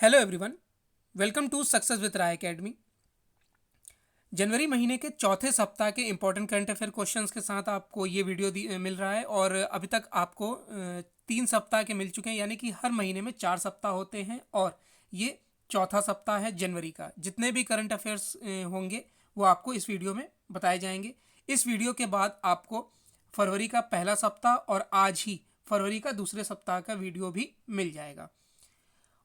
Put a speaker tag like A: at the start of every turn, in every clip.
A: Hello everyone, welcome to success with Rai academy. जनवरी महीने के चौथे सप्ताह के इंपॉर्टेंट करंट अफेयर क्वेश्चंस के साथ आपको ये वीडियो मिल रहा है। और अभी तक आपको 3 सप्ताह के मिल चुके हैं, यानी कि हर महीने में 4 सप्ताह होते हैं और ये चौथा सप्ताह है जनवरी का। जितने भी करंट अफेयर्स होंगे वो आपको इस वीडियो में बताए जाएंगे। इस वीडियो के बाद आपको फरवरी का पहला सप्ताह और आज ही फरवरी का दूसरे सप्ताह का वीडियो भी मिल जाएगा।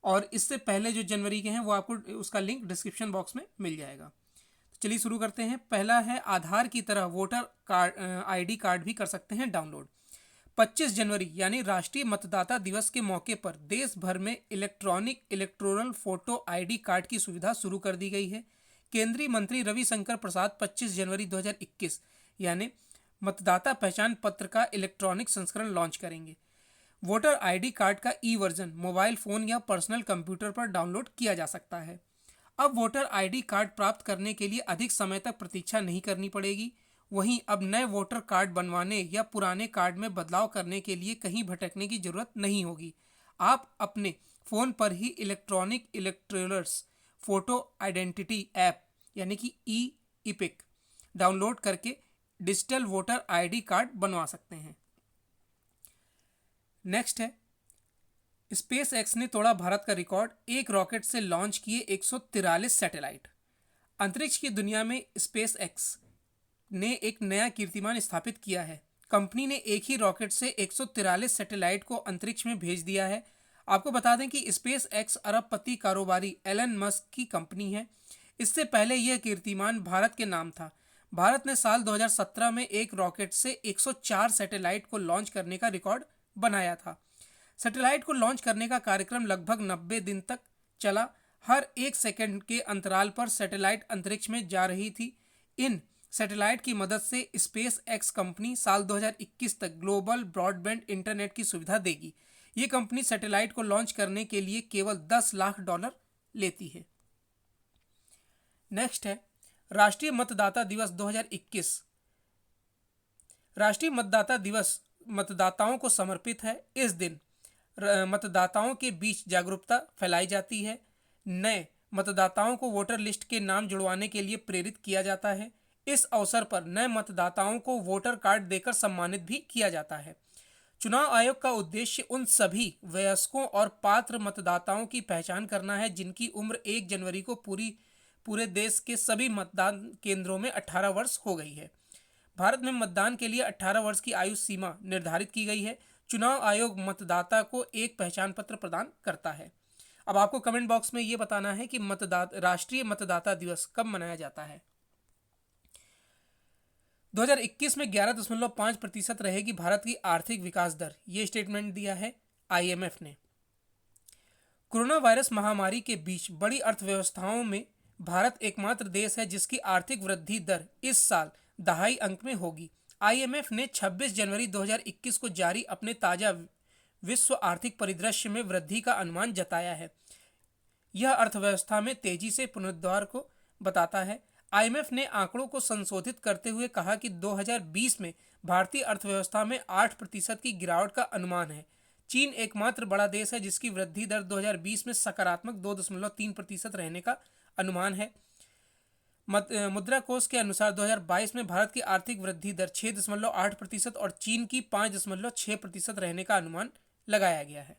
A: और इससे पहले जो जनवरी के हैं वो आपको उसका लिंक डिस्क्रिप्शन बॉक्स में मिल जाएगा। तो चलिए शुरू करते हैं। पहला है, आधार की तरह वोटर कार्ड आईडी कार्ड भी कर सकते हैं डाउनलोड। 25 जनवरी यानी राष्ट्रीय मतदाता दिवस के मौके पर देश भर में electronic electoral photo ID card की सुविधा शुरू कर दी गई है। केंद्रीय मंत्री रविशंकर प्रसाद 25 जनवरी 2021 यानी मतदाता पहचान पत्र का इलेक्ट्रॉनिक संस्करण लॉन्च करेंगे। वोटर आईडी कार्ड का ई वर्जन मोबाइल फोन या पर्सनल कंप्यूटर पर डाउनलोड किया जा सकता है। अब वोटर आईडी कार्ड प्राप्त करने के लिए अधिक समय तक प्रतीक्षा नहीं करनी पड़ेगी। वहीं अब नए वोटर कार्ड बनवाने या पुराने कार्ड में बदलाव करने के लिए कहीं भटकने की जरूरत नहीं होगी। आप अपने फ़ोन पर ही electronic electorals photo identity app यानी कि ई इपिक डाउनलोड करके डिजिटल वोटर आईडी कार्ड बनवा सकते हैं। नेक्स्ट है, स्पेस एक्स ने तोड़ा भारत का रिकॉर्ड, एक रॉकेट से लॉन्च किए 143 सैटेलाइट। अंतरिक्ष की दुनिया में स्पेस एक्स ने एक नया कीर्तिमान स्थापित किया है। कंपनी ने एक ही रॉकेट से 143 सैटेलाइट को अंतरिक्ष में भेज दिया है। आपको बता दें कि स्पेस एक्स अरबपति कारोबारी एलन मस्क की कंपनी है। इससे पहले यह कीर्तिमान भारत के नाम था। भारत ने साल 2017 में एक रॉकेट से 104 सैटेलाइट को लॉन्च करने का रिकॉर्ड बनाया था। सैटेलाइट को लॉन्च करने का कार्यक्रम लगभग 90 दिन तक चला। हर 1 सेकंड के अंतराल पर सैटेलाइट अंतरिक्ष में जा रही थी। इन सैटेलाइट की मदद से स्पेस एक्स कंपनी साल 2021 तक ग्लोबल ब्रॉडबैंड इंटरनेट की सुविधा देगी। ये कंपनी सैटेलाइट को लॉन्च करने के लिए केवल $10 लाख लेती है। नेक्स्ट है, राष्ट्रीय मतदाता दिवस 2021। राष्ट्रीय मतदाता दिवस मतदाताओं को समर्पित है। इस दिन मतदाताओं के बीच जागरूकता फैलाई जाती है। नए मतदाताओं को वोटर लिस्ट के नाम जुड़वाने के लिए प्रेरित किया जाता है। इस अवसर पर नए मतदाताओं को वोटर कार्ड देकर सम्मानित भी किया जाता है। चुनाव आयोग का उद्देश्य उन सभी वयस्कों और पात्र मतदाताओं की पहचान करना है जिनकी उम्र 1 जनवरी को पूरे देश के सभी मतदान केंद्रों में 18 वर्ष हो गई है। भारत में मतदान के लिए 18 वर्ष की आयु सीमा निर्धारित की गई है। चुनाव आयोग मतदाता को एक पहचान पत्र प्रदान करता है। अब आपको कमेंट बॉक्स में ये बताना है कि राष्ट्रीय मतदाता दिवस कब मनाया जाता है। 2021 में 11.5% रहेगी भारत की आर्थिक विकास दर, ये स्टेटमेंट दिया है IMF ने। कोरोना वायरस महामारी के बीच बड़ी अर्थव्यवस्थाओं में भारत एकमात्र देश है जिसकी आर्थिक वृद्धि दर इस साल 2.5 अंक में होगी। IMF ने 26 जनवरी 2021 को जारी अपने ताज़ा विश्व आर्थिक परिदृश्य में वृद्धि का अनुमान जताया है। यह अर्थव्यवस्था में तेजी से पुनरुद्धार को बताता है। IMF ने आंकड़ों को संशोधित करते हुए कहा कि 2020 में भारतीय अर्थव्यवस्था में 8% की गिरावट का अनुमान है। चीन एकमात्र बड़ा देश है जिसकी वृद्धि दर 2020 में सकारात्मक 2.3% रहने का अनुमान है। मुद्रा कोष के अनुसार 2022 में भारत की आर्थिक वृद्धि दर 6.8% और चीन की 5.6% रहने का अनुमान लगाया गया है।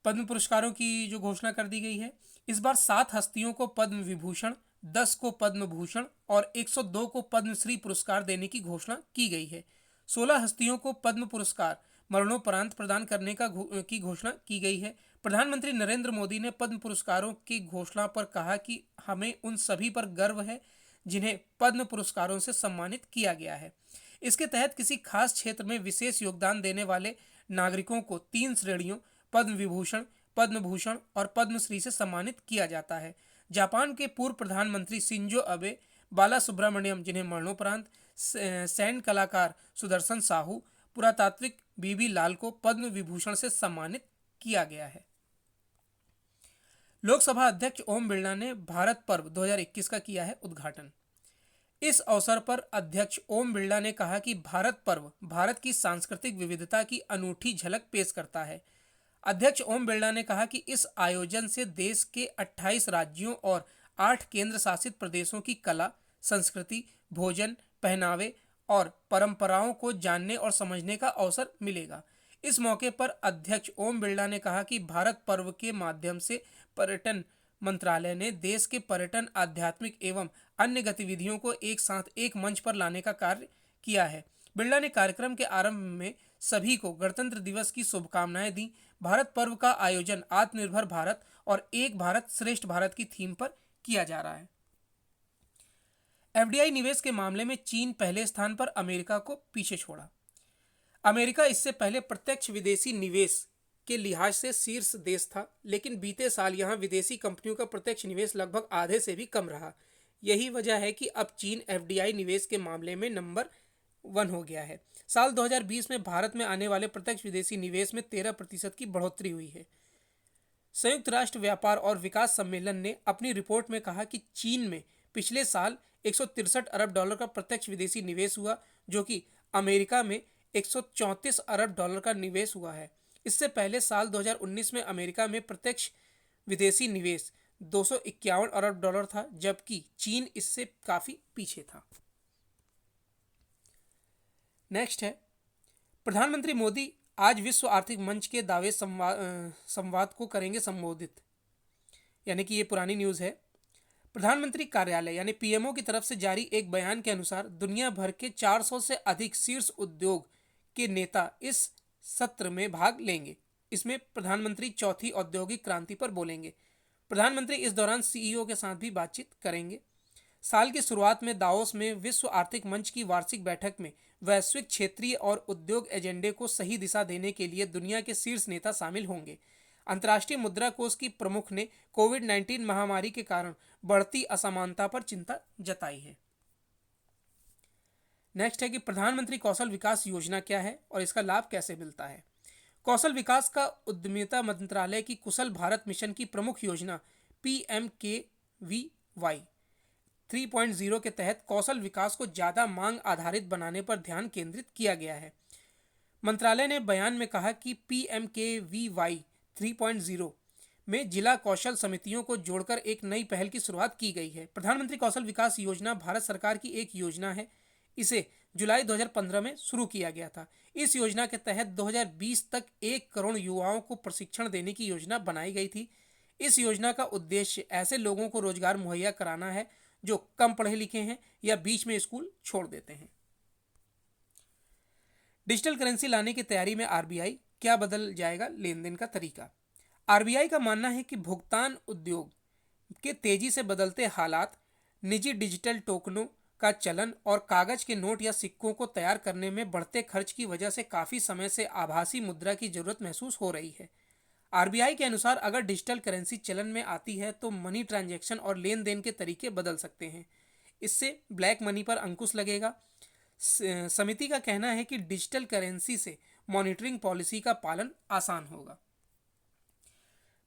A: पद्म पुरस्कारों की जो घोषणा कर दी गई है, इस बार 7 हस्तियों को पद्म विभूषण, 10 को पद्म भूषण और 102 को पद्मश्री पुरस्कार देने की घोषणा की गई है। 16 हस्तियों को पद्म पुरस्कार मरणोपरांत प्रदान करने की घोषणा की गई है। प्रधानमंत्री नरेंद्र मोदी ने पद्म पुरस्कारों की घोषणा पर कहा कि हमें उन सभी पर गर्व है जिन्हें पद्म पुरस्कारों से सम्मानित किया गया है। इसके तहत किसी खास क्षेत्र में विशेष योगदान देने वाले नागरिकों को 3 श्रेणियों पद्म विभूषण, पद्म भूषण और पद्मश्री से सम्मानित किया जाता है। जापान के पूर्व प्रधानमंत्री शिंजो अबे, बाला सुब्रमण्यम जिन्हें मरणोपरांत, सैन्य कलाकार सुदर्शन साहू, पुरातात्विक बीबी लाल को पद्म विभूषण से सम्मानित किया गया है। लोकसभा अध्यक्ष ओम बिरला ने भारत पर्व 2021 का किया है उद्घाटन। इस अवसर पर अध्यक्ष ओम बिरला ने कहा कि भारत पर्व भारत की सांस्कृतिक विविधता की अनूठी झलक पेश करता है। अध्यक्ष ओम बिरला ने कहा कि इस आयोजन से देश के 28 राज्यों और 8 केंद्र शासित प्रदेशों की कला, संस्कृति, भोजन, पहनावे और परंपराओं को जानने और समझने का अवसर मिलेगा। इस मौके पर अध्यक्ष ओम बिरला ने कहा कि भारत पर्व के माध्यम से पर्यटन मंत्रालय ने देश के पर्यटन, आध्यात्मिक एवं अन्य गतिविधियों को एक साथ एक मंच पर लाने का कार्य किया है। बिरला ने कार्यक्रम के आरंभ में सभी को गणतंत्र दिवस की शुभकामनाएं दी। भारत पर्व का आयोजन आत्मनिर्भर भारत और एक भारत श्रेष्ठ भारत की थीम पर किया जा रहा है। एफडीआई निवेश के मामले में चीन पहले स्थान पर अमेरिका को पीछे छोड़ा। अमेरिका इससे पहले प्रत्यक्ष विदेशी निवेश के लिहाज से शीर्ष देश था, लेकिन बीते साल यहां विदेशी कंपनियों का प्रत्यक्ष निवेश लगभग आधे से भी कम रहा। यही वजह है कि अब चीन एफडीआई निवेश के मामले में नंबर 1 हो गया है। साल 2020 में भारत में आने वाले प्रत्यक्ष विदेशी निवेश में 13% की बढ़ोतरी हुई है। संयुक्त राष्ट्र व्यापार और विकास सम्मेलन ने अपनी रिपोर्ट में कहा कि चीन में पिछले साल 163 अरब डॉलर का प्रत्यक्ष विदेशी निवेश हुआ, जो कि अमेरिका में 134 अरब डॉलर का निवेश हुआ है। इससे पहले साल 2019 में अमेरिका में प्रत्यक्ष विदेशी निवेश 251 अरब डॉलर था, जबकि चीन इससे काफी पीछे था। नेक्स्ट है, प्रधानमंत्री मोदी आज विश्व आर्थिक मंच के दावे संवाद को करेंगे संबोधित, यानी कि ये पुरानी न्यूज़ है। प्रधानमंत्री कार्यालय यानी पीएमओ की तरफ से जारी एक बयान के अनुसार दुनिया भर के 400 से अधिक शीर्ष उद्योग के नेता इस सत्र में भाग लेंगे। इसमें प्रधानमंत्री चौथी औद्योगिक क्रांति पर बोलेंगे। प्रधानमंत्री इस दौरान सीईओ के साथ भी बातचीत करेंगे। साल की शुरुआत में दावोस में विश्व आर्थिक मंच की वार्षिक बैठक में वैश्विक, क्षेत्रीय और उद्योग एजेंडे को सही दिशा देने के लिए दुनिया के शीर्ष नेता शामिल होंगे। अंतर्राष्ट्रीय मुद्रा कोष की प्रमुख ने कोविड-19 महामारी के कारण बढ़ती असमानता पर चिंता जताई है। नेक्स्ट है कि प्रधानमंत्री कौशल विकास योजना क्या है और इसका लाभ कैसे मिलता है। कौशल विकास का उद्यमिता मंत्रालय की कुशल भारत मिशन की प्रमुख योजना PMKVY 3.0 के तहत कौशल विकास को ज़्यादा मांग आधारित बनाने पर ध्यान केंद्रित किया गया है। मंत्रालय ने बयान में कहा कि PMKVY 3.0 में जिला कौशल समितियों को जोड़कर एक नई पहल की शुरुआत की गई है। प्रधानमंत्री कौशल विकास योजना भारत सरकार की एक योजना है। इसे जुलाई 2015 में शुरू किया गया था। इस योजना के तहत 2020 तक 1 करोड़ युवाओं को प्रशिक्षण देने की योजना बनाई गई थी। इस योजना का उद्देश्य ऐसे लोगों को रोजगार मुहैया कराना है जो कम पढ़े लिखे हैं या बीच में स्कूल छोड़ देते हैं। डिजिटल करेंसी लाने की तैयारी में आरबीआई, क्या बदल जाएगा लेन देन का तरीका। आरबीआई का मानना है कि भुगतान उद्योग के तेजी से बदलते हालात, निजी डिजिटल टोकनों का चलन और कागज के नोट या सिक्कों को तैयार करने में बढ़ते खर्च की वजह से काफ़ी समय से आभासी मुद्रा की जरूरत महसूस हो रही है। आरबीआई के अनुसार अगर डिजिटल करेंसी चलन में आती है तो मनी ट्रांजैक्शन और लेन देन के तरीके बदल सकते हैं। इससे ब्लैक मनी पर अंकुश लगेगा। समिति का कहना है कि डिजिटल करेंसी से मॉनिटरिंग पॉलिसी का पालन आसान होगा।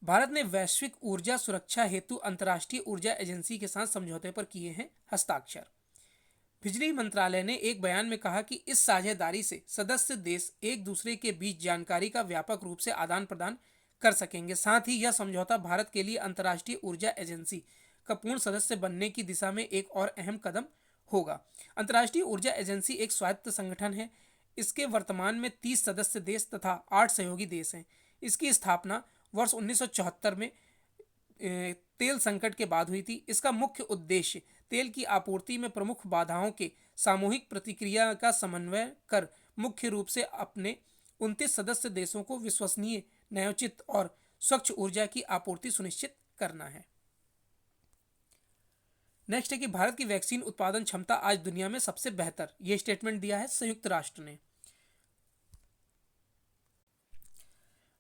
A: भारत ने वैश्विक ऊर्जा सुरक्षा हेतु अंतर्राष्ट्रीय ऊर्जा एजेंसी के साथ समझौते पर किए हैं हस्ताक्षर। बिजली मंत्रालय ने एक बयान में कहा कि इस साझेदारी से सदस्य देश एक दूसरे के बीच जानकारी का व्यापक रूप से आदान प्रदान कर सकेंगे। साथ ही यह समझौता भारत के लिए अंतर्राष्ट्रीय ऊर्जा एजेंसी का पूर्ण सदस्य बनने की दिशा में एक और अहम कदम होगा। अंतर्राष्ट्रीय ऊर्जा एजेंसी एक स्वायत्त संगठन है। इसके वर्तमान में 30 सदस्य देश तथा 8 सहयोगी देश हैं। इसकी स्थापना वर्ष 1974 में तेल संकट के बाद हुई थी। इसका मुख्य उद्देश्य तेल की आपूर्ति में प्रमुख बाधाओं के सामूहिक प्रतिक्रिया का समन्वय कर मुख्य रूप से अपने 29 सदस्य देशों को विश्वसनीय, न्यायोचित और स्वच्छ ऊर्जा की आपूर्ति सुनिश्चित करना है। नेक्स्ट है कि भारत की वैक्सीन उत्पादन क्षमता आज दुनिया में सबसे बेहतर, यह स्टेटमेंट दिया है संयुक्त राष्ट्र ने।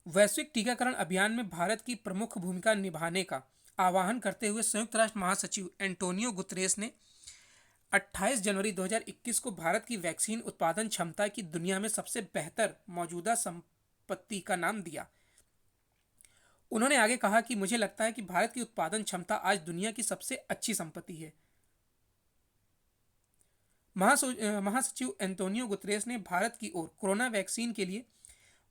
A: वैश्विक टीकाकरण अभियान में भारत की प्रमुख भूमिका निभाने का आह्वान करते हुए संयुक्त राष्ट्र महासचिव एंटोनियो गुतरेस ने 28 जनवरी 2021 को भारत की वैक्सीन उत्पादन क्षमता की दुनिया में सबसे बेहतर मौजूदा संपत्ति का नाम दिया। उन्होंने आगे कहा कि मुझे लगता है कि भारत की उत्पादन क्षमता आज दुनिया की सबसे अच्छी संपत्ति है। महासचिव एंटोनियो गुतरेस ने भारत की ओर कोरोना वैक्सीन के लिए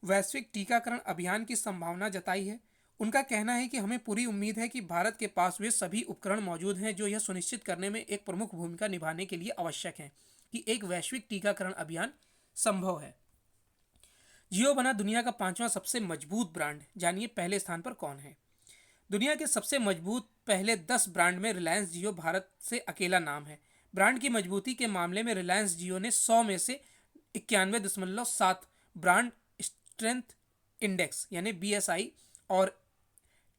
A: वैश्विक टीकाकरण अभियान की संभावना जताई है। उनका कहना है कि हमें पूरी उम्मीद है कि भारत के पास वे सभी उपकरण मौजूद हैं जो यह सुनिश्चित करने में एक प्रमुख भूमिका निभाने के लिए आवश्यक हैं कि एक वैश्विक टीकाकरण अभियान संभव है। जियो बना दुनिया का 5वां सबसे मजबूत ब्रांड। जानिए पहले स्थान पर कौन है। दुनिया के सबसे मजबूत पहले 10 ब्रांड में रिलायंस जियो भारत से अकेला नाम है। ब्रांड की मजबूती के मामले में रिलायंस जियो ने 100 में से 91.7 ब्रांड स्ट्रेंथ इंडेक्स यानी BSI और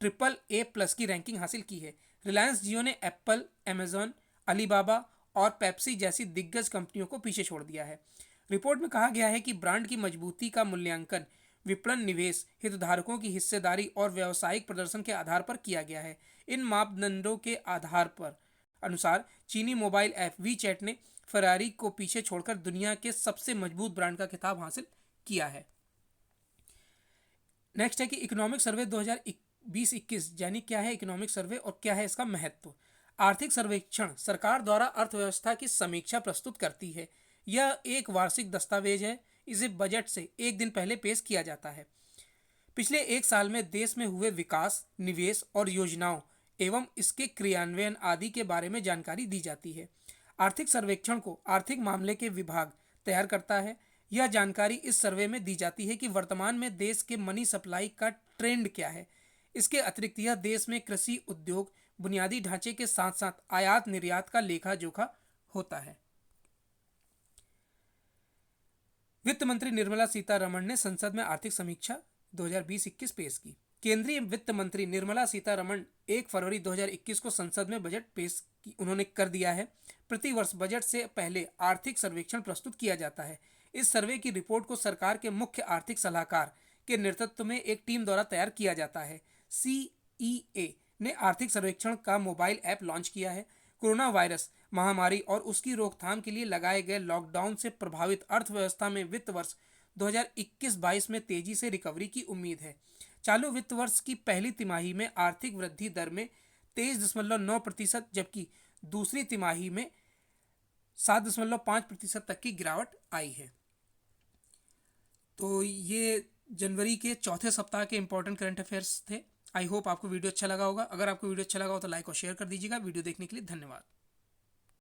A: AAA+ की रैंकिंग हासिल की है। रिलायंस जियो ने एप्पल, अमेजॉन, अलीबाबा और पेप्सी जैसी दिग्गज कंपनियों को पीछे छोड़ दिया है। रिपोर्ट में कहा गया है कि ब्रांड की मजबूती का मूल्यांकन विपणन निवेश, हितधारकों की हिस्सेदारी और व्यावसायिक प्रदर्शन के आधार पर किया गया है। इन मापदंडों के आधार पर अनुसार चीनी मोबाइल ऐप वीचैट ने फरारी को पीछे छोड़कर दुनिया के सबसे मजबूत ब्रांड का खिताब हासिल किया है। नेक्स्ट है कि इकोनॉमिक सर्वे 2020-21 यानी क्या है इकोनॉमिक सर्वे और क्या है इसका महत्व। आर्थिक सर्वेक्षण सरकार द्वारा अर्थव्यवस्था की समीक्षा प्रस्तुत करती है। यह एक वार्षिक दस्तावेज है। इसे बजट से एक दिन पहले पेश किया जाता है। पिछले एक साल में देश में हुए विकास, निवेश और योजनाओं एवं इसके क्रियान्वयन आदि के बारे में जानकारी दी जाती है। आर्थिक सर्वेक्षण को आर्थिक मामले के विभाग तैयार करता है। यह जानकारी इस सर्वे में दी जाती है कि वर्तमान में देश के मनी सप्लाई का ट्रेंड क्या है। इसके अतिरिक्त यह देश में कृषि उद्योग, बुनियादी ढांचे के साथ साथ आयात निर्यात का लेखा जोखा होता है। वित्त मंत्री निर्मला सीतारमण ने संसद में आर्थिक समीक्षा 2020-21 पेश की। केंद्रीय वित्त मंत्री निर्मला सीतारमण 1 फरवरी 2021 को संसद में बजट पेश उन्होंने कर दिया है। प्रतिवर्ष बजट से पहले आर्थिक सर्वेक्षण प्रस्तुत किया जाता है। इस सर्वे की रिपोर्ट को सरकार के मुख्य आर्थिक सलाहकार के नेतृत्व में एक टीम द्वारा तैयार किया जाता है। CEA ने आर्थिक सर्वेक्षण का मोबाइल ऐप लॉन्च किया है। कोरोना वायरस महामारी और उसकी रोकथाम के लिए लगाए गए लॉकडाउन से प्रभावित अर्थव्यवस्था में वित्त वर्ष 2021-22 में तेजी से रिकवरी की उम्मीद है। चालू वित्त वर्ष की पहली तिमाही में आर्थिक वृद्धि दर में 23.9% जबकि दूसरी तिमाही में 7.5% तक की गिरावट आई है। तो ये जनवरी के चौथे सप्ताह के इंपॉर्टेंट करंट अफेयर्स थे। आई होप आपको वीडियो अच्छा लगा होगा। अगर आपको वीडियो अच्छा लगा हो तो लाइक और शेयर कर दीजिएगा। वीडियो देखने के लिए धन्यवाद।